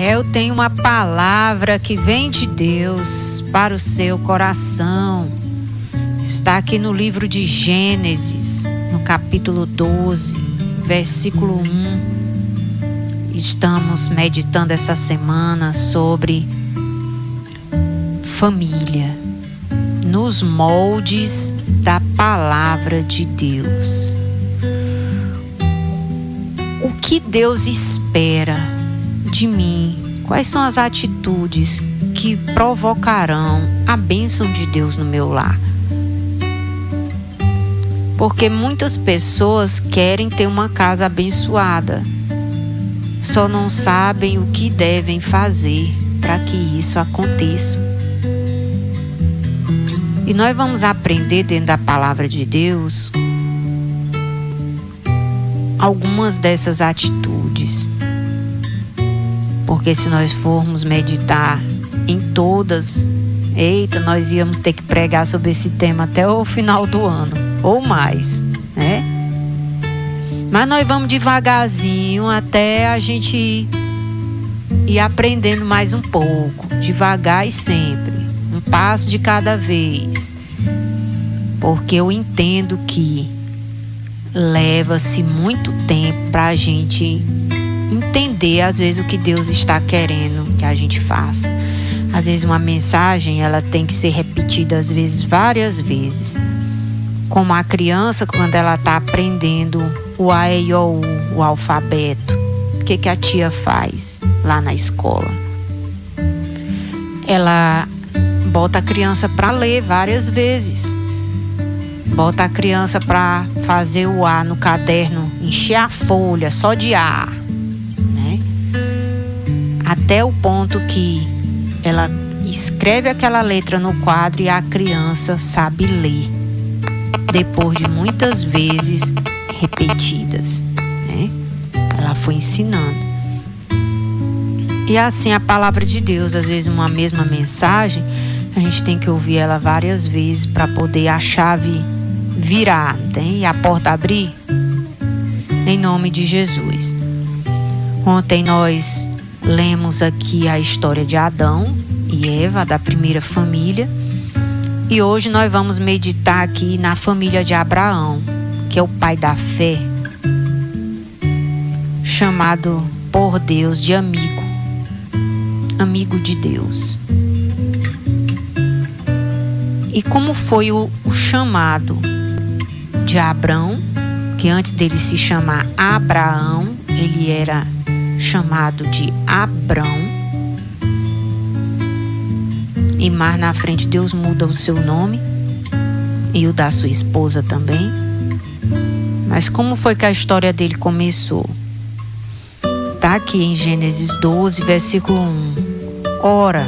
Eu tenho uma palavra que vem de Deus para o seu coração. Está aqui no livro de Gênesis, no capítulo 12, versículo 1. Estamos meditando essa semana sobre família, nos moldes da palavra de Deus. O que Deus espera de mim? Quais são as atitudes que provocarão a bênção de Deus no meu lar? Porque muitas pessoas querem ter uma casa abençoada, só não sabem o que devem fazer para que isso aconteça. E nós vamos aprender dentro da palavra de Deus algumas dessas atitudes. Porque se nós formos meditar em todas, nós íamos ter que pregar sobre esse tema até o final do ano, ou mais, né? Mas nós vamos devagarzinho até a gente ir aprendendo mais um pouco, devagar e sempre, um passo de cada vez. Porque eu entendo que leva-se muito tempo para a gente entender, às vezes, o que Deus está querendo que a gente faça. Às vezes uma mensagem, ela tem que ser repetida, às vezes, várias vezes. Como a criança, quando ela está aprendendo o A, E, I, O, U, o alfabeto. O que a tia faz lá na escola? Ela bota a criança para ler várias vezes. Bota a criança para fazer o A no caderno, encher a folha só de A, né? Até o ponto que ela escreve aquela letra no quadro e a criança sabe ler, depois de muitas vezes repetidas, né? Ela foi ensinando. E assim a palavra de Deus, às vezes uma mesma mensagem, a gente tem que ouvir ela várias vezes para poder a chave virar, e a porta abrir, em nome de Jesus. Ontem nós lemos aqui a história de Adão e Eva, da primeira família, e hoje nós vamos meditar aqui na família de Abraão, que é o pai da fé, chamado por Deus de amigo de Deus. E como foi o chamado de Abrão, que antes dele se chamar Abraão, ele era chamado de Abrão. E mais na frente Deus muda o seu nome e o da sua esposa também. Mas como foi que a história dele começou? Está aqui em Gênesis 12, versículo 1. Ora,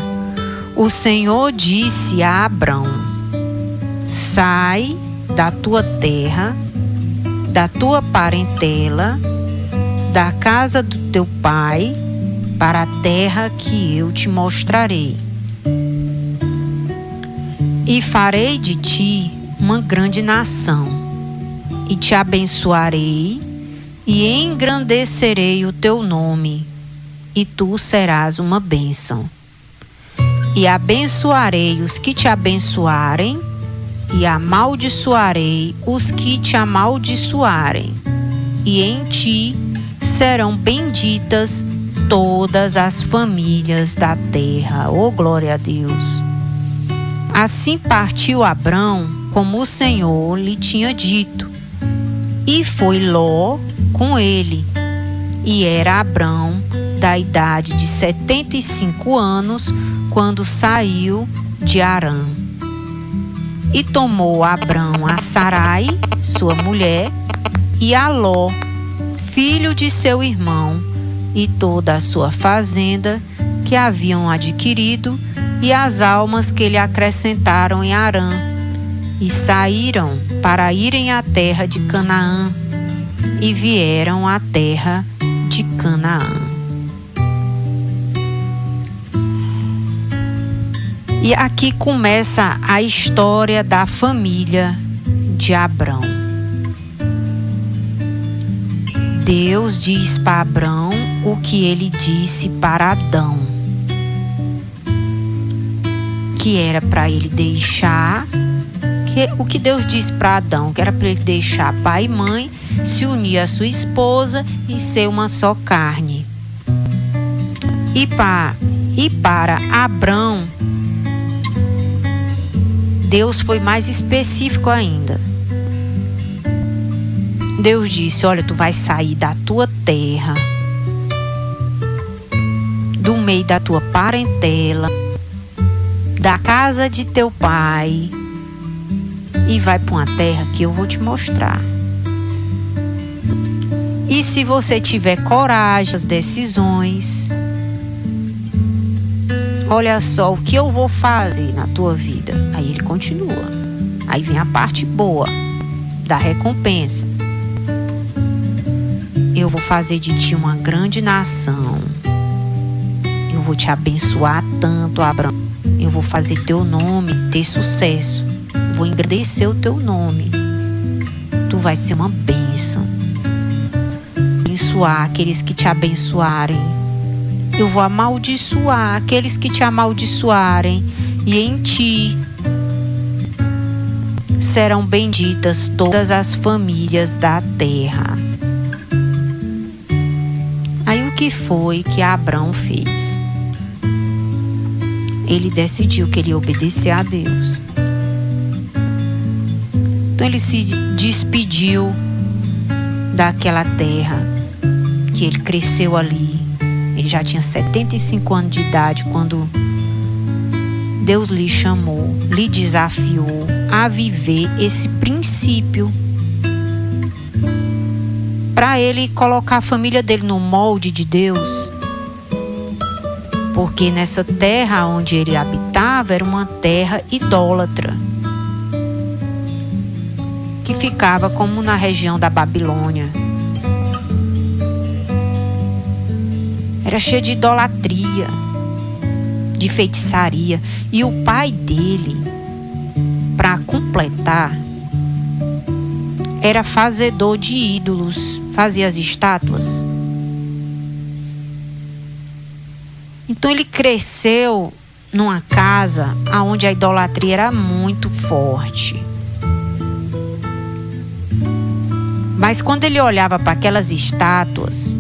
o Senhor disse a Abrão: sai da tua terra, da tua parentela, da casa do teu pai, para a terra que eu te mostrarei. E farei de ti uma grande nação, e te abençoarei, e engrandecerei o teu nome, e tu serás uma bênção. E abençoarei os que te abençoarem, e amaldiçoarei os que te amaldiçoarem, e em ti serão benditas todas as famílias da terra. Oh, glória a Deus! Assim partiu Abrão, como o Senhor lhe tinha dito, e foi Ló com ele. E era Abrão da idade de 75 anos, quando saiu de Harã. E tomou Abrão a Sarai, sua mulher, e a Ló, filho de seu irmão, e toda a sua fazenda que haviam adquirido, e as almas que lhe acrescentaram em Harã, e saíram para irem à terra de Canaã, e vieram à terra de Canaã. E aqui começa a história da família de Abrão. Deus diz para Abrão o que ele disse para Adão, que era para ele deixar, o que Deus disse para Adão, que era para ele deixar pai e mãe, se unir à sua esposa e ser uma só carne. E para Abrão, Deus foi mais específico ainda. Deus disse: olha, tu vai sair da tua terra, do meio da tua parentela, da casa de teu pai, e vai para uma terra que eu vou te mostrar. E se você tiver coragem, as decisões, olha só o que eu vou fazer na tua vida. Aí ele continua. Aí vem a parte boa da recompensa. Eu vou fazer de ti uma grande nação. Eu vou te abençoar tanto, Abraão. Eu vou fazer teu nome ter sucesso. Vou engrandecer o teu nome. Tu vai ser uma bênção. Abençoar aqueles que te abençoarem. Eu vou amaldiçoar aqueles que te amaldiçoarem. E em ti serão benditas todas as famílias da terra. Aí o que foi que Abrão fez? Ele decidiu que ele ia obedecer a Deus. Então ele se despediu daquela terra que ele cresceu ali. Ele já tinha 75 anos de idade quando Deus lhe chamou, lhe desafiou a viver esse princípio, para ele colocar a família dele no molde de Deus. Porque nessa terra onde ele habitava era uma terra idólatra, que ficava como na região da Babilônia. Era cheia de idolatria, de feitiçaria. E o pai dele, para completar, era fazedor de ídolos, fazia as estátuas. Então ele cresceu numa casa onde a idolatria era muito forte. Mas quando ele olhava para aquelas estátuas,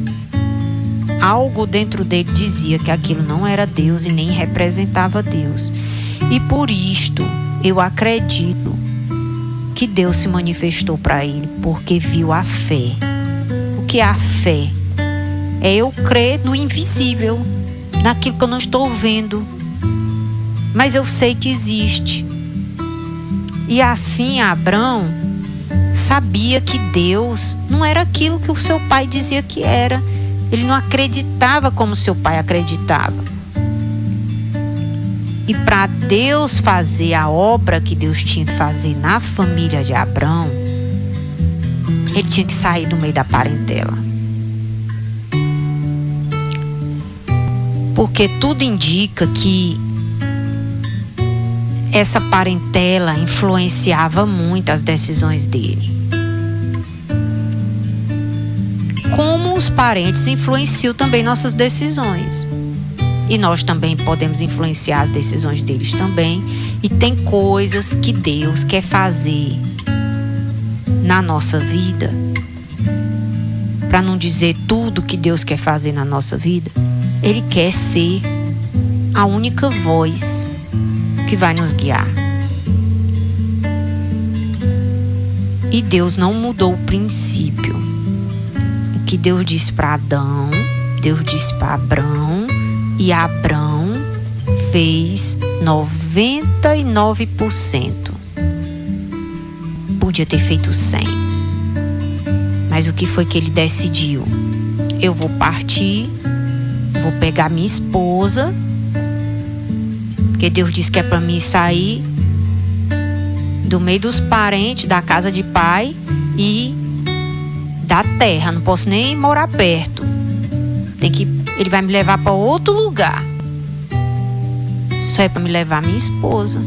algo dentro dele dizia que aquilo não era Deus e nem representava Deus. E por isto eu acredito que Deus se manifestou para ele, porque viu a fé. O que é a fé? É eu crer no invisível, naquilo que eu não estou vendo, mas eu sei que existe. E assim Abrão sabia que Deus não era aquilo que o seu pai dizia que era. Ele não acreditava como seu pai acreditava. E para Deus fazer a obra que Deus tinha que fazer na família de Abrão, ele tinha que sair do meio da parentela. Porque tudo indica que essa parentela influenciava muito as decisões dele. Como os parentes influenciam também nossas decisões. E nós também podemos influenciar as decisões deles também. E tem coisas que Deus quer fazer na nossa vida. Para não dizer tudo que Deus quer fazer na nossa vida, Ele quer ser a única voz que vai nos guiar. E Deus não mudou o princípio. O que Deus disse para Adão, Deus disse para Abrão, e Abrão fez 99%. Podia ter feito 100%. Mas o que foi que ele decidiu? Eu vou partir, vou pegar minha esposa, porque Deus disse que é para mim sair do meio dos parentes, da casa de pai e da terra. Não posso nem morar perto. Ele vai me levar para outro lugar. Só é para me levar minha esposa.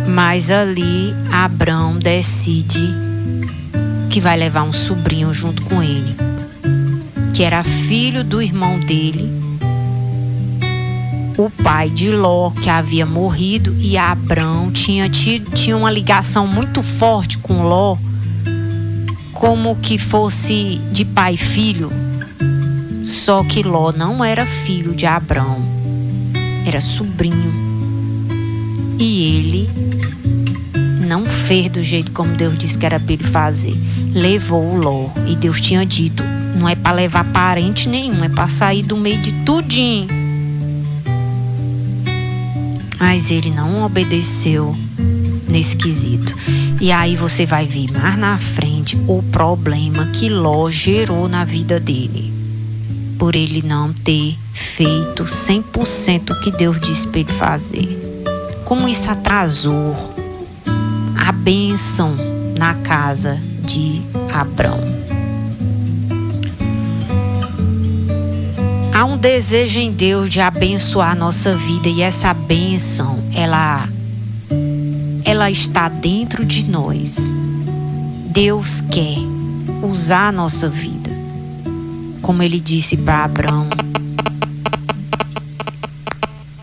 Mas ali Abrão decide que vai levar um sobrinho junto com ele. que era filho do irmão dele, o pai de Ló, que havia morrido, e Abrão tinha uma ligação muito forte com Ló, como que fosse de pai e filho. Só que Ló não era filho de Abrão, era sobrinho. E ele não fez do jeito como Deus disse que era para ele fazer. Levou o Ló. E Deus tinha dito, não é para levar parente nenhum, é para sair do meio de tudinho. Mas ele não obedeceu nesse quesito. E aí você vai ver mais na frente o problema que Ló gerou na vida dele, por ele não ter feito 100% o que Deus disse para ele fazer. Como isso atrasou a bênção na casa de Abrão. Há um desejo em Deus de abençoar a nossa vida, e essa bênção, ela está dentro de nós. Deus quer usar a nossa vida. Como ele disse para Abrão: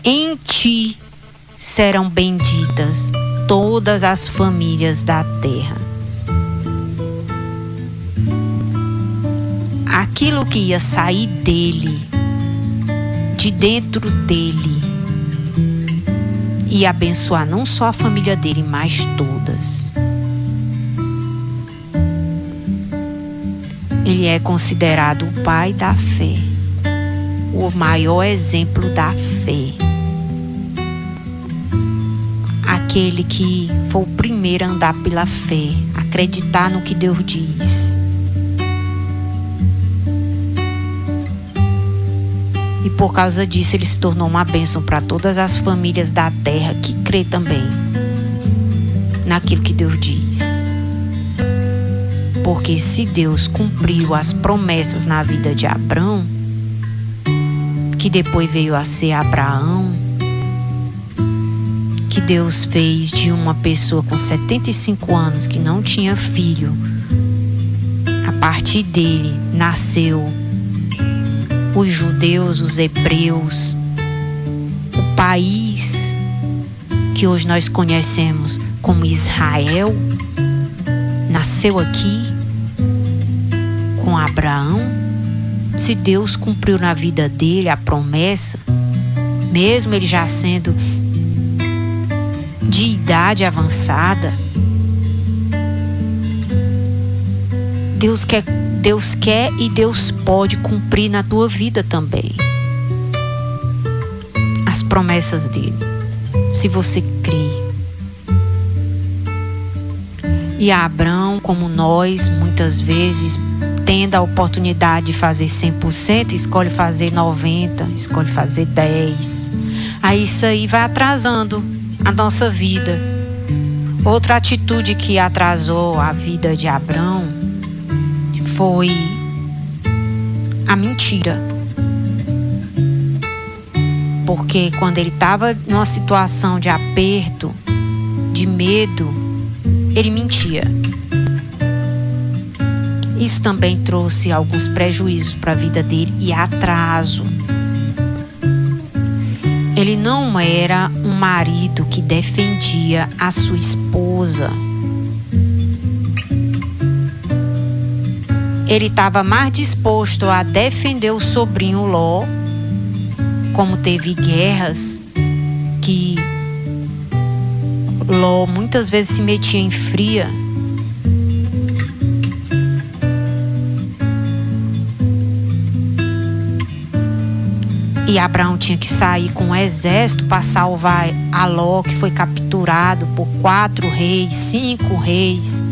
em ti serão benditas todas as famílias da terra. Aquilo que ia sair dele, de dentro dele, ia abençoar não só a família dele, mas todas. Ele é considerado o pai da fé, o maior exemplo da fé. Aquele que foi o primeiro a andar pela fé, acreditar no que Deus diz. E por causa disso ele se tornou uma bênção para todas as famílias da terra que crê também naquilo que Deus diz. Porque se Deus cumpriu as promessas na vida de Abrão, que depois veio a ser Abraão, que Deus fez de uma pessoa com 75 anos que não tinha filho, a partir dele nasceu os judeus, os hebreus, o país que hoje nós conhecemos como Israel, nasceu aqui com Abraão. Se Deus cumpriu na vida dele a promessa, mesmo ele já sendo de idade avançada, Deus quer e Deus pode cumprir na tua vida também as promessas dele, se você crê. E Abrão, como nós, muitas vezes, tendo a oportunidade de fazer 100%, escolhe fazer 90%, escolhe fazer 10%. Aí isso aí vai atrasando a nossa vida. Outra atitude que atrasou a vida de Abrão foi a mentira. Porque quando ele estava numa situação de aperto, de medo, ele mentia. Isso também trouxe alguns prejuízos para a vida dele e atraso. Ele não era um marido que defendia a sua esposa. Ele estava mais disposto a defender o sobrinho Ló, como teve guerras que Ló muitas vezes se metia em fria. E Abraão tinha que sair com um exército para salvar a Ló, que foi capturado por 4 reis, 5 reis.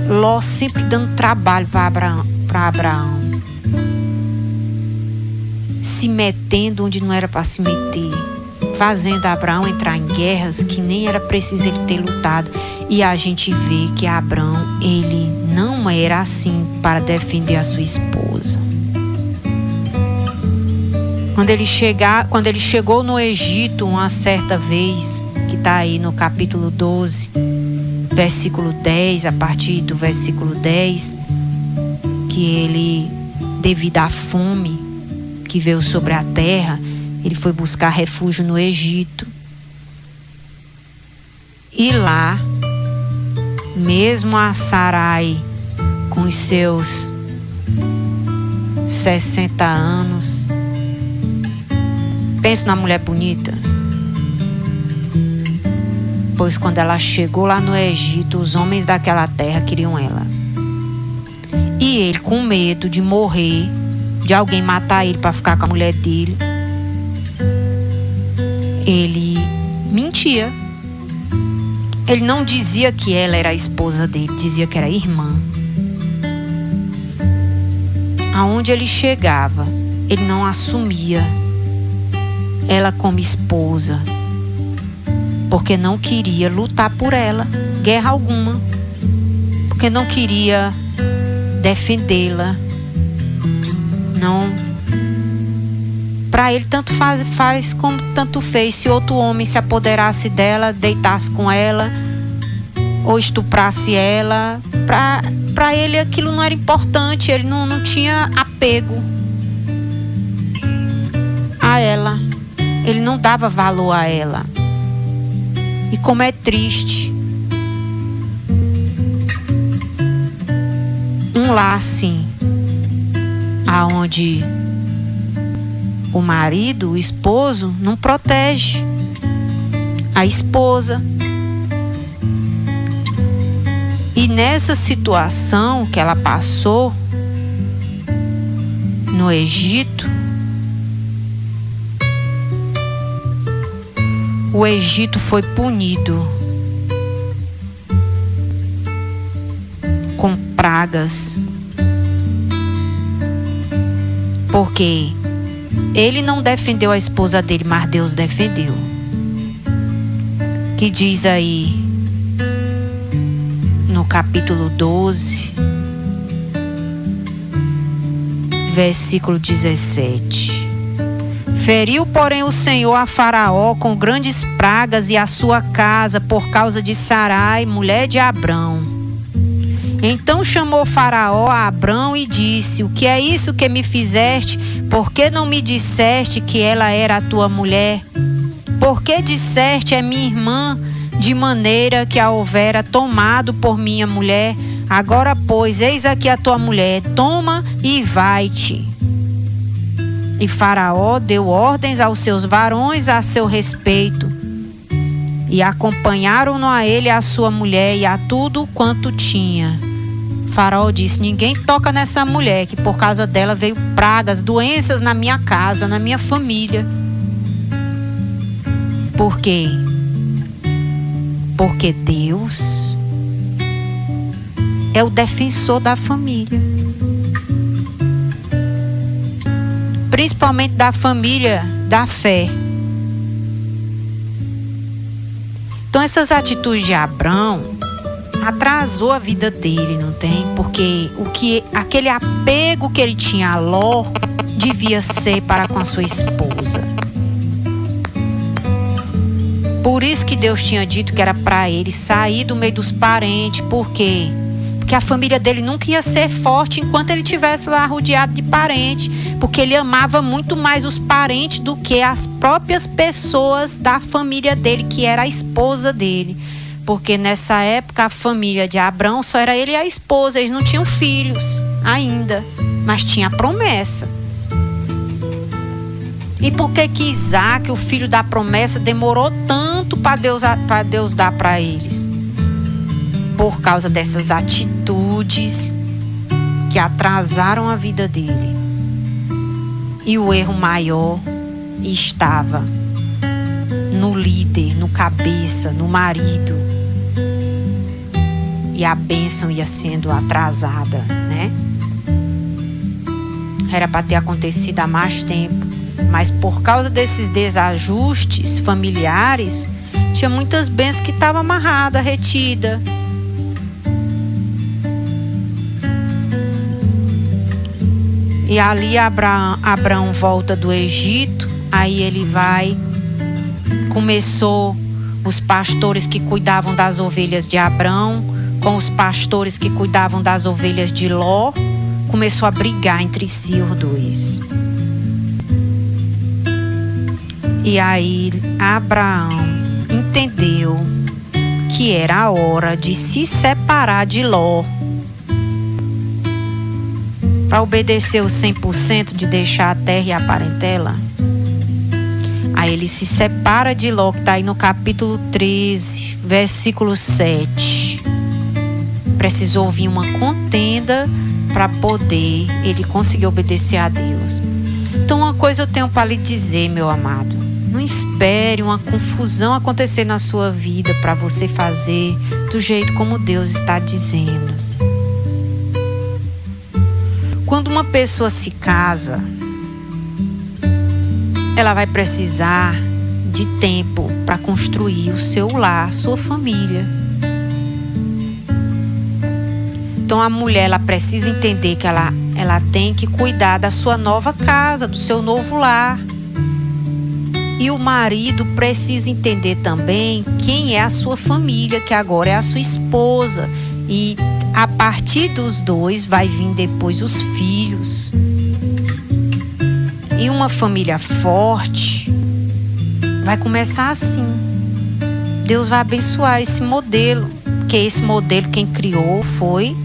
Ló sempre dando trabalho para Abraão, se metendo onde não era para se meter, fazendo Abraão entrar em guerras que nem era preciso ele ter lutado. E a gente vê que Abraão, ele não era assim para defender a sua esposa. Quando ele chegou no Egito uma certa vez, que está aí no capítulo 12, versículo 10, a partir do versículo 10, que ele, devido à fome que veio sobre a terra, ele foi buscar refúgio no Egito. E lá, mesmo a Sarai, com os seus 60 anos, pensa na mulher bonita. Pois quando ela chegou lá no Egito, os homens daquela terra queriam ela. E ele, com medo de morrer, de alguém matar ele para ficar com a mulher dele, ele mentia. Ele não dizia que ela era a esposa dele, dizia que era irmã. Aonde ele chegava, ele não assumia ela como esposa, porque não queria lutar por ela, guerra alguma, porque não queria defendê-la. Não, para ele tanto faz como tanto fez. Se outro homem se apoderasse dela, deitasse com ela ou estuprasse ela, para ele aquilo não era importante. Ele não tinha apego a ela, ele não dava valor a ela. E como é triste um lar assim, aonde o marido, o esposo, não protege a esposa. E nessa situação que ela passou no Egito, o Egito foi punido com pragas, porque ele não defendeu a esposa dele, mas Deus defendeu. Que diz aí no capítulo 12, versículo 17. Feriu, porém, o Senhor a Faraó com grandes pragas e a sua casa por causa de Sarai, mulher de Abrão. Então chamou Faraó a Abrão e disse: o que é isso que me fizeste? Por que não me disseste que ela era a tua mulher? Por que disseste é minha irmã, de maneira que a houvera tomado por minha mulher? Agora, pois, eis aqui a tua mulher, toma e vai-te. E Faraó deu ordens aos seus varões a seu respeito, e acompanharam-no a ele, a sua mulher e a tudo quanto tinha. Faraó disse: ninguém toca nessa mulher, que por causa dela veio pragas, doenças na minha casa, na minha família. Por quê? Porque Deus é o defensor da família, principalmente da família da fé. Então essas atitudes de Abrão atrasou a vida dele, não tem? Porque aquele apego que ele tinha a Ló devia ser para com a sua esposa. Por isso que Deus tinha dito que era para ele sair do meio dos parentes. Por quê? Porque a família dele nunca ia ser forte enquanto ele estivesse lá rodeado de parentes. Porque ele amava muito mais os parentes do que as próprias pessoas da família dele, que era a esposa dele. Porque nessa época a família de Abrão só era ele e a esposa. Eles não tinham filhos ainda, mas tinha a promessa. E por que Isaac, o filho da promessa, demorou tanto para Deus dar para eles? Por causa dessas atitudes que atrasaram a vida dele. E o erro maior estava no líder, no cabeça, no marido. E a bênção ia sendo atrasada, né? Era para ter acontecido há mais tempo. Mas por causa desses desajustes familiares, tinha muitas bênçãos que estavam amarradas, retidas. E ali Abrão volta do Egito, aí ele começou os pastores que cuidavam das ovelhas de Abrão, com os pastores que cuidavam das ovelhas de Ló, começou a brigar entre si os dois. E aí Abraão entendeu que era a hora de se separar de Ló, para obedecer o 100% de deixar a terra e a parentela. Aí ele se separa de Ló, que está aí no capítulo 13, versículo 7. Precisou vir uma contenda para poder ele conseguir obedecer a Deus. Então uma coisa eu tenho para lhe dizer, meu amado: não espere uma confusão acontecer na sua vida para você fazer do jeito como Deus está dizendo. Quando uma pessoa se casa, ela vai precisar de tempo para construir o seu lar, sua família. Então a mulher, ela precisa entender que ela tem que cuidar da sua nova casa, do seu novo lar. E o marido precisa entender também quem é a sua família, que agora é a sua esposa. E a partir dos dois vai vir depois os filhos. E uma família forte vai começar assim. Deus vai abençoar esse modelo, porque esse modelo quem criou foi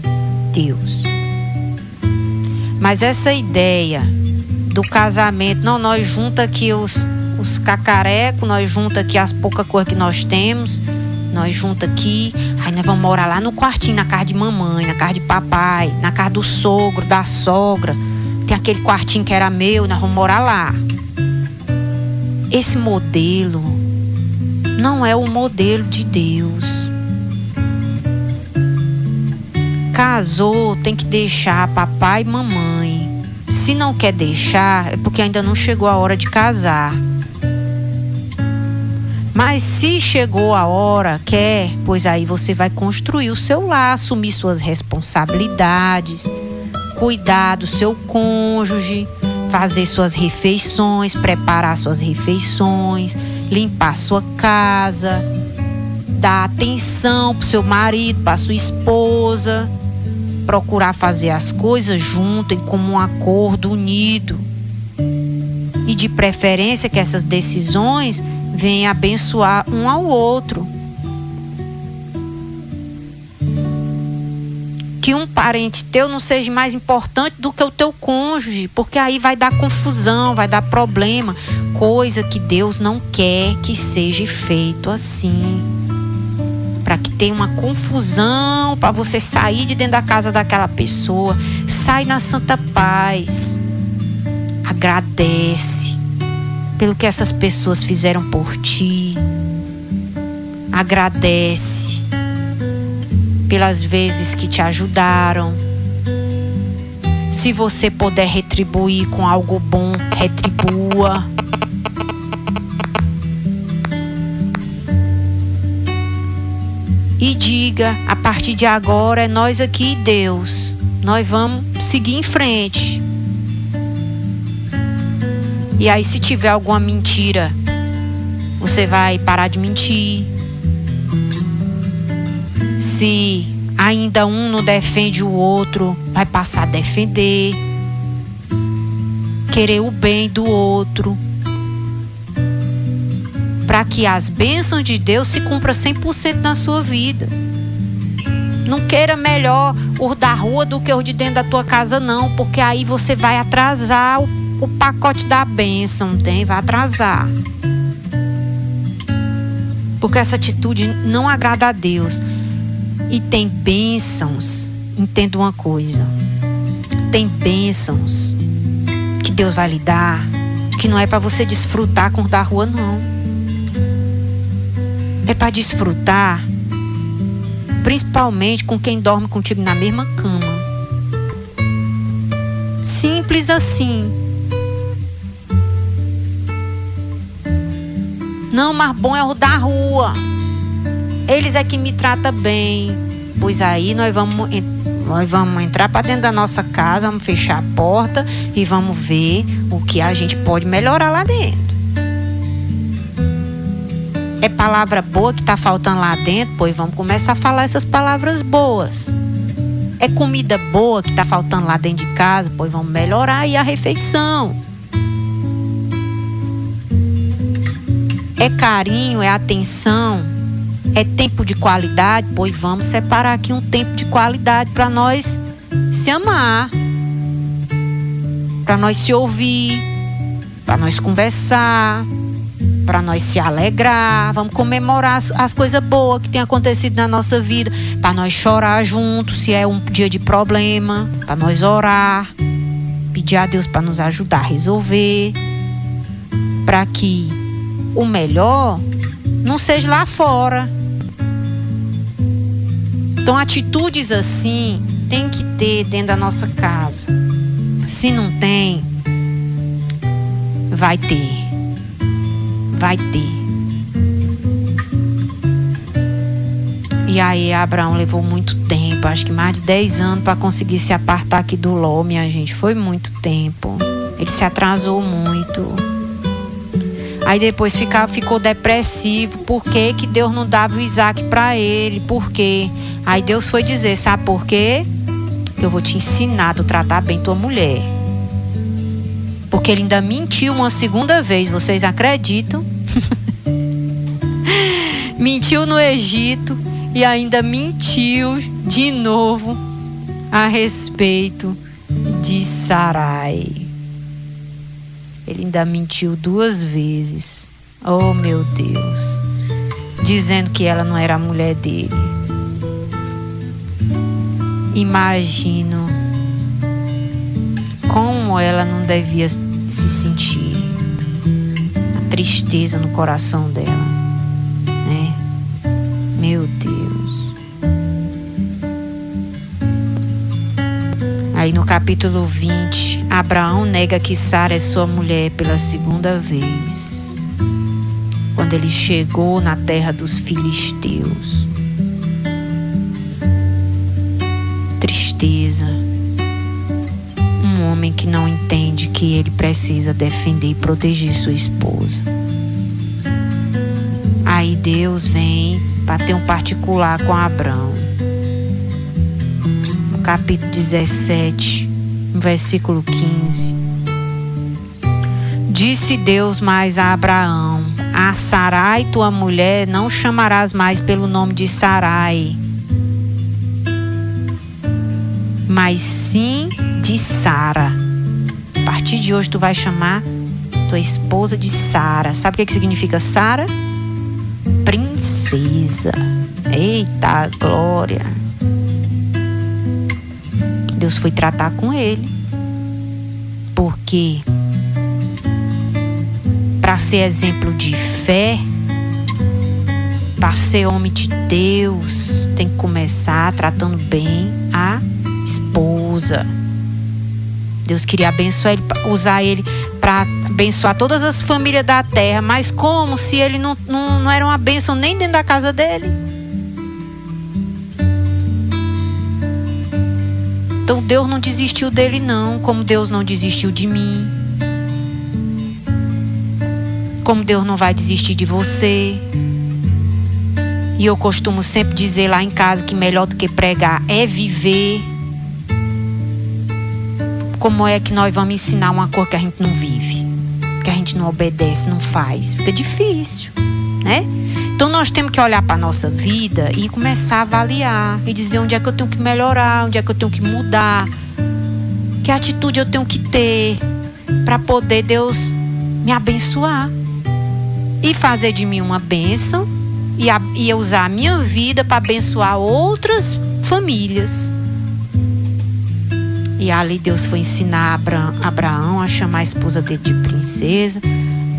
Deus. Mas essa ideia do casamento, não, nós junta aqui os cacarecos, nós junta aqui as poucas coisas que nós temos, nós junta aqui, aí nós vamos morar lá no quartinho, na casa de mamãe, na casa de papai, na casa do sogro, da sogra. Tem aquele quartinho que era meu, nós vamos morar lá. Esse modelo não é o modelo de Deus. Casou, tem que deixar papai e mamãe. Se não quer deixar, é porque ainda não chegou a hora de casar. Mas se chegou a hora, quer, pois aí você vai construir o seu lar, assumir suas responsabilidades, cuidar do seu cônjuge, fazer suas refeições, preparar suas refeições, limpar sua casa, dar atenção para o seu marido, para sua esposa, procurar fazer as coisas junto, em comum acordo, unido. E de preferência que essas decisões venham abençoar um ao outro. Que um parente teu não seja mais importante do que o teu cônjuge, porque aí vai dar confusão, vai dar problema, coisa que Deus não quer que seja feito assim. Para que tenha uma confusão, para você sair de dentro da casa daquela pessoa, sai na santa paz, agradece pelo que essas pessoas fizeram por ti, agradece pelas vezes que te ajudaram. Se você puder retribuir com algo bom, retribua. E diga, a partir de agora é nós aqui e Deus. Nós vamos seguir em frente. E aí se tiver alguma mentira, você vai parar de mentir. Se ainda um não defende o outro, vai passar a defender. Querer o bem do outro. Para que as bênçãos de Deus se cumpram 100% na sua vida. Não queira melhor os da rua do que os de dentro da tua casa, não. Porque aí você vai atrasar o pacote da bênção, vai atrasar. Porque essa atitude não agrada a Deus. E tem bênçãos, entenda uma coisa. Tem bênçãos que Deus vai lhe dar, que não é para você desfrutar com os da rua, não. É para desfrutar, principalmente com quem dorme contigo na mesma cama. Simples assim. Não, mas bom é o da rua. Eles é que me tratam bem. Pois aí nós vamos entrar para dentro da nossa casa, vamos fechar a porta e vamos ver o que a gente pode melhorar lá dentro. É palavra boa que está faltando lá dentro, pois vamos começar a falar essas palavras boas. É comida boa que está faltando lá dentro de casa? Pois vamos melhorar aí a refeição. É carinho, é atenção, é tempo de qualidade? Pois vamos separar aqui um tempo de qualidade para nós se amar, para nós se ouvir, para nós conversar, para nós se alegrar. Vamos comemorar as coisas boas que tem acontecido na nossa vida, para nós chorar juntos se é um dia de problema, para nós orar, pedir a Deus para nos ajudar a resolver, para que o melhor não seja lá fora. Então atitudes assim tem que ter dentro da nossa casa. Se não tem, vai ter. E aí Abraão levou muito tempo, acho que mais de 10 anos, para conseguir se apartar aqui do Ló, minha gente. Foi muito tempo. Ele se atrasou muito. Aí depois ficou depressivo. Por que Deus não dava o Isaac para ele? Por quê? Aí Deus foi dizer, sabe por quê? Que eu vou te ensinar a tu tratar bem tua mulher. Porque ele ainda mentiu uma segunda vez, vocês acreditam? Mentiu no Egito e ainda mentiu de novo a respeito de Sarai. Ele ainda mentiu 2 vezes. Oh, meu Deus. Dizendo que ela não era a mulher dele. Imagino como ela não devia se sentir. A tristeza no coração dela, né? Meu Deus. Aí no capítulo 20, Abraão nega que Sara é sua mulher pela segunda vez, quando ele chegou na terra dos filisteus. Tristeza. Um homem que não entende que ele precisa defender e proteger sua esposa. Aí Deus vem para ter um particular com Abraão. Capítulo 17, versículo 15. Disse Deus mais a Abraão: a Sarai, tua mulher, não chamarás mais pelo nome de Sarai, mas sim de Sara. A partir de hoje tu vai chamar tua esposa de Sara. Sabe o que significa Sara? Princesa. Eita glória! Deus foi tratar com ele, porque para ser exemplo de fé, para ser homem de Deus, tem que começar tratando bem a esposa. Deus queria abençoar ele, usar ele para abençoar todas as famílias da terra, mas como se ele não era uma bênção nem dentro da casa dele? Então Deus não desistiu dele não, como Deus não desistiu de mim, como Deus não vai desistir de você. E eu costumo sempre dizer lá em casa que melhor do que pregar é viver. Como é que nós vamos ensinar uma coisa que a gente não vive, que a gente não obedece, não faz? Fica difícil, né? Então nós temos que olhar para a nossa vida e começar a avaliar e dizer onde é que eu tenho que melhorar, onde é que eu tenho que mudar, que atitude eu tenho que ter para poder Deus me abençoar e fazer de mim uma bênção e usar a minha vida para abençoar outras famílias. E ali Deus foi ensinar Abraão a chamar a esposa dele de princesa,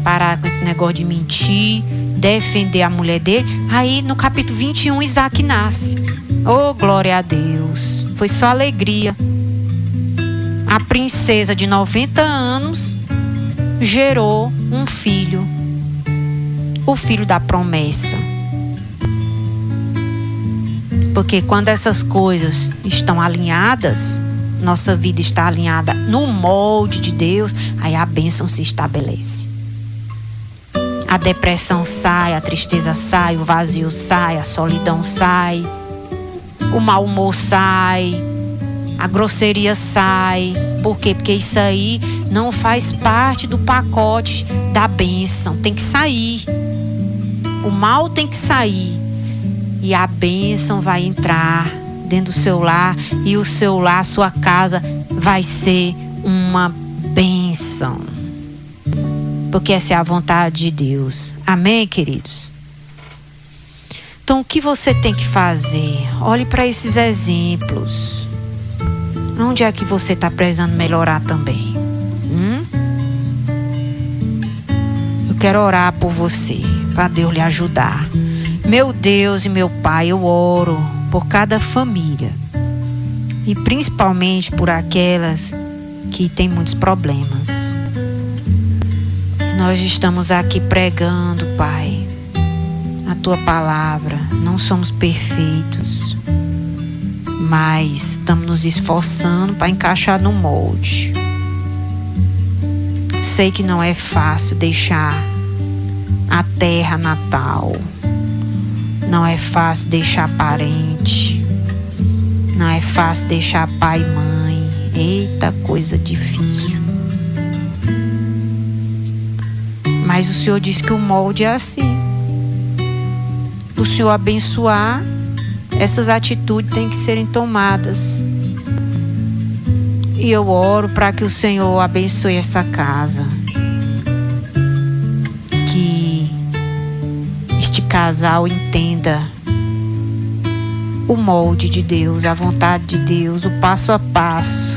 parar com esse negócio de mentir, defender a mulher dele. Aí no capítulo 21 Isaac nasce. Oh, glória a Deus. Foi só alegria. A princesa de 90 anos gerou um filho. O filho da promessa. Porque quando essas coisas estão alinhadas, nossa vida está alinhada no molde de Deus, aí a bênção se estabelece. A depressão sai, a tristeza sai, o vazio sai, a solidão sai, o mau humor sai, A grosseria sai. Por quê? Porque isso aí não faz parte do pacote da bênção. Tem que sair. O mal tem que sair. E a bênção vai entrar dentro do seu lar. E o seu lar, sua casa, vai ser uma bênção. Porque essa é a vontade de Deus. Amém, queridos? Então, o que você tem que fazer? Olhe para esses exemplos. Onde é que você está precisando melhorar também? Eu quero orar por você, para Deus lhe ajudar. Meu Deus e meu Pai, eu oro por cada família. E principalmente por aquelas que têm muitos problemas. Nós estamos aqui pregando, Pai, a Tua palavra. Não somos perfeitos, mas estamos nos esforçando para encaixar no molde. Sei que não é fácil deixar a terra natal. Não é fácil deixar parente. Não é fácil deixar pai e mãe. Eita, coisa difícil. Mas o Senhor diz que o molde é assim. O Senhor abençoar, essas atitudes têm que serem tomadas. E eu oro para que o Senhor abençoe essa casa. Que este casal entenda o molde de Deus, a vontade de Deus, o passo a passo,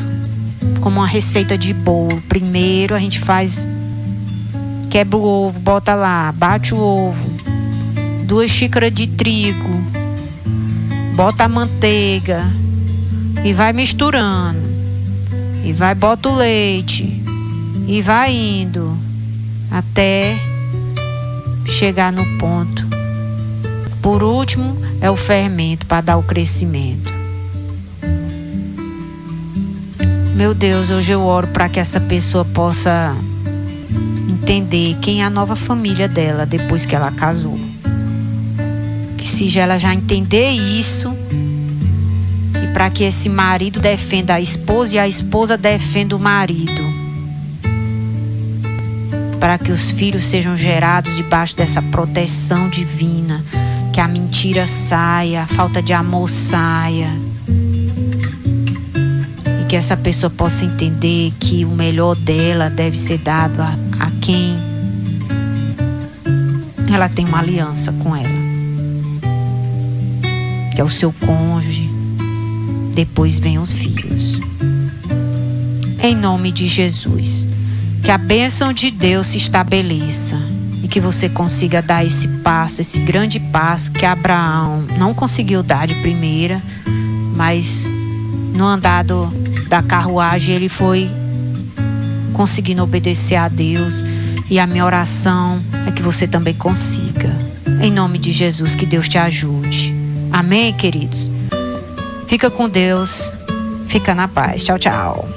como uma receita de bolo. Primeiro a gente quebra o ovo, bota lá, bate o ovo, 2 xícaras de trigo, bota a manteiga e vai misturando, e bota o leite e vai indo até chegar no ponto. Por último é o fermento para dar o crescimento. Meu Deus, hoje eu oro para que essa pessoa possa entender quem é a nova família dela depois que ela casou. Que seja ela já entender isso, e para que esse marido defenda a esposa e a esposa defenda o marido, para que os filhos sejam gerados debaixo dessa proteção divina, que a mentira saia, a falta de amor saia, e que essa pessoa possa entender que o melhor dela deve ser dado a quem ela tem uma aliança com ela, que é o seu cônjuge. Depois vem os filhos. Em nome de Jesus, que a bênção de Deus se estabeleça e que você consiga dar esse passo, esse grande passo que Abraão não conseguiu dar de primeira, mas no andar da carruagem ele foi conseguindo obedecer a Deus. E a minha oração é que você também consiga. Em nome de Jesus, que Deus te ajude. Amém, queridos? Fica com Deus. Fica na paz. Tchau, tchau.